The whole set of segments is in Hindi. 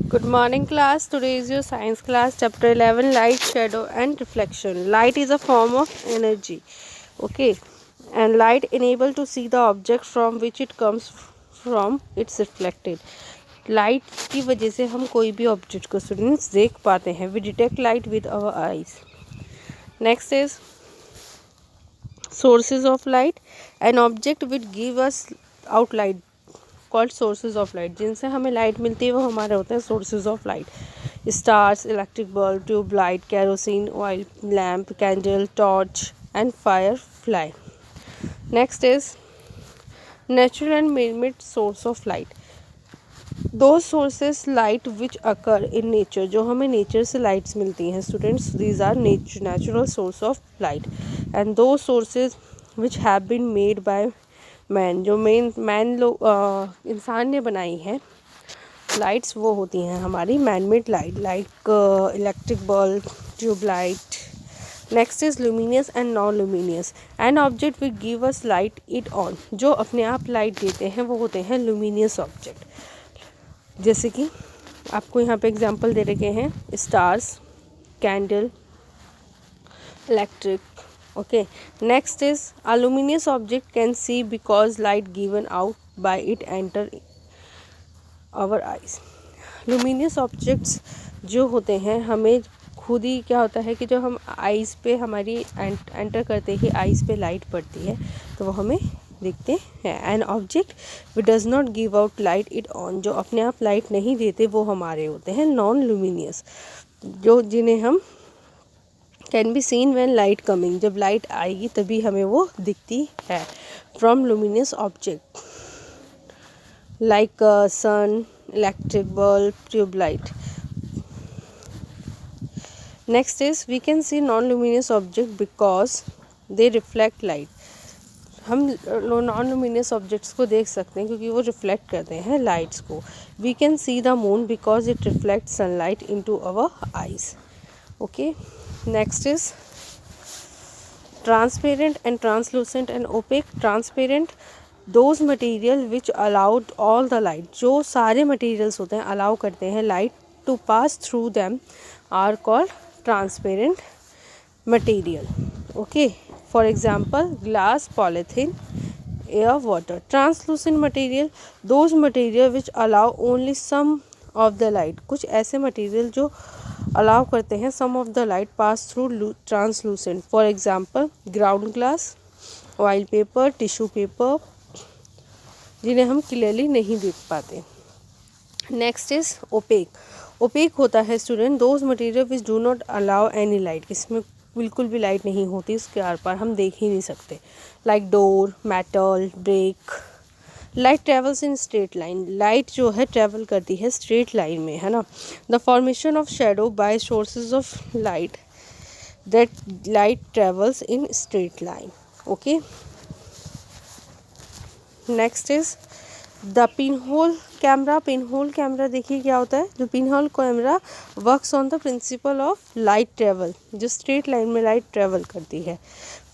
Good morning, class. Today is your science class, chapter 11, light, shadow, and reflection. Light is a form of energy, okay, and light enable to see the object from which it comes from. It's reflected. Light की वजह से हम कोई भी ऑब्जेक्ट को स्टूडेंट्स देख पाते हैं. We detect light with our eyes. Next is sources of light. An object which give us out light called sources of light. जिनसे हमें लाइट मिलती है वो हमारे होते हैं sources of light. Stars, electric bulb, tube light, kerosene, oil lamp, candle, torch and firefly. Next is natural and man made source of light. Those sources light which occur in nature, जो हमें नेचर से लाइट्स मिलती हैं students, these are natural source of light. And those sources which have been made by man, जो मैन लोग इंसान ने बनाई है लाइट्स, वो होती हैं हमारी man made light, like electric bulb, tube light. Next is luminous and non luminous. An object which give us light it on, जो अपने आप लाइट देते हैं वो होते हैं लुमिनियस ऑब्जेक्ट. जैसे कि आपको यहाँ पे एग्जांपल दे रखे हैं stars, candle, electric. Okay, next is a luminous object can see because light given out by it enter our eyes. luminous objects जो होते हैं हमें खुद ही क्या होता है कि जो हम आइज़ पे हमारी एंटर करते ही आइज़ पे लाइट पड़ती है तो वो हमें दिखते हैं. An object which does not give out light it on, जो अपने आप लाइट नहीं देते वो हमारे होते हैं नॉन लुमिनियस, जो जिन्हें हम can be seen when light coming, जब लाइट आएगी तभी हमें वो दिखती है. From luminous object like sun, electric bulb, tube light. Next is we can see non luminous object because they reflect light. हम नॉन लुमिनियस ऑब्जेक्ट्स को देख सकते हैं क्योंकि वो रिफ्लेक्ट करते हैं लाइट्स को. We can see the moon because it reflect sunlight into our eyes. Okay, next is transparent and translucent and opaque. Transparent, those material which allowed all the light, जो सारे materials होते हैं allow करते हैं light to pass through them are called transparent material. Okay, for example glass, polythene, air, water. Translucent material, those material which allow only some of the light, कुछ ऐसे material जो अलाउ करते हैं some of the light pass through translucent. For example ground glass, oil paper, tissue paper, जिन्हें हम क्लियरली नहीं देख पाते. Next is opaque. ओपेक होता है student those material which do not allow any light, इसमें बिल्कुल भी लाइट नहीं होती, इसके आर पार हम देख ही नहीं सकते. Like door, metal, brick. Light travels in straight line, light जो है ट्रेवल करती है स्ट्रेट लाइन में, है ना. The formation of shadow by sources of light, that light travels in straight line. Okay, next is the pin hole camera. Pin hole camera देखिए क्या होता है. जो pin hole camera works on the principle of light travel, जो स्ट्रेट लाइन में लाइट ट्रेवल करती है.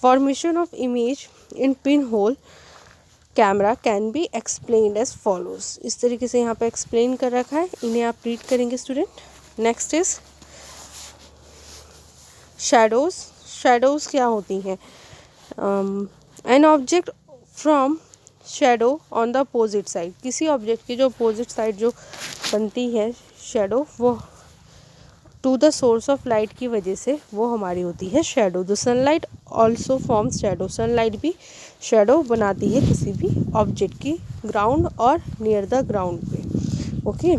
Formation of image in pin hole camera can be explained as follows. इस तरीके से यहाँ पे एक्सप्लेन कर रखा है, इन्हें आप रीड करेंगे student. Next is shadows. Shadows क्या होती हैं. An object from shadow on the opposite side, किसी ऑब्जेक्ट की जो अपोजिट साइड जो बनती है शैडो, वो to the source of light की वजह से वो हमारी होती है shadow. The sunlight also forms shadow. Sunlight भी शैडो बनाती है किसी भी ऑब्जेक्ट की ग्राउंड और नियर द ग्राउंड पे. ओके,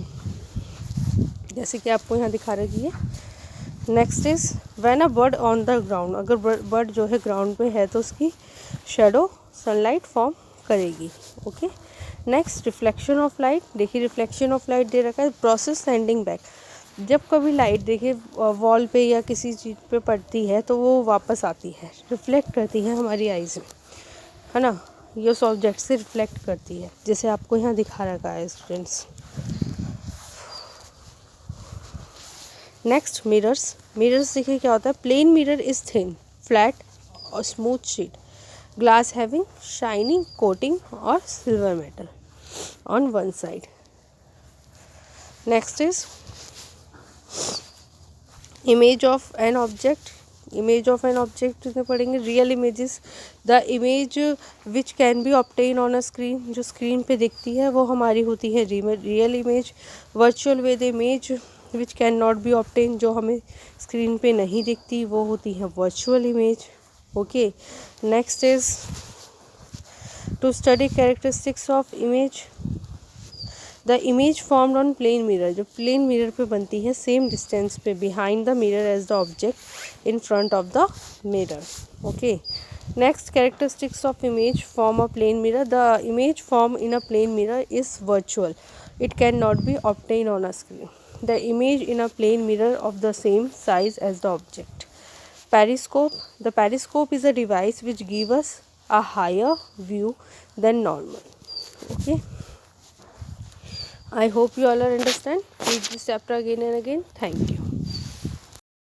जैसे कि आपको यहाँ दिखा रखी है. Next is when a bird on the ground, अगर बर्ड जो है ग्राउंड पे है तो उसकी शैडो सनलाइट फॉर्म करेगी. Okay, next reflection of light. देखिए रिफ्लेक्शन ऑफ लाइट दे रखा है. प्रोसेस सेंडिंग बैक, जब कभी लाइट देखिए वॉल पे या किसी चीज़ पे पड़ती है तो वो वापस आती है, रिफ्लेक्ट करती है हमारी आइज़ में, है ना. ये उस ऑब्जेक्ट से रिफ्लेक्ट करती है, जैसे आपको यहाँ दिखा रखा है स्टूडेंट्स. Next mirrors. मिरर्स देखिए क्या होता है. Plane mirror is thin, flat और smooth sheet, glass having shining coating और silver metal on one side. Next is image of an object, image of an object में पढ़ेंगे real images, the image which can be obtain on a screen, जो स्क्रीन पे दिखती है वो हमारी होती है real image. Virtual with image which can not be obtain, जो हमें स्क्रीन पे नहीं दिखती वो होती है virtual image. Okay, next is to study characteristics of image. The image formed on plane mirror, जो प्लेन मिरर पे बनती है सेम डिस्टेंस पे behind the mirror as the object in front of the mirror. Okay, next characteristics of image form a plane mirror. The image form in a plane mirror is virtual, it can not be obtain on a screen. The image in a plane mirror of the same size as the object. Periscope. The periscope is a device which gives us a higher view than normal. Okay. I hope you all are understand. Read this chapter again and again. Thank you.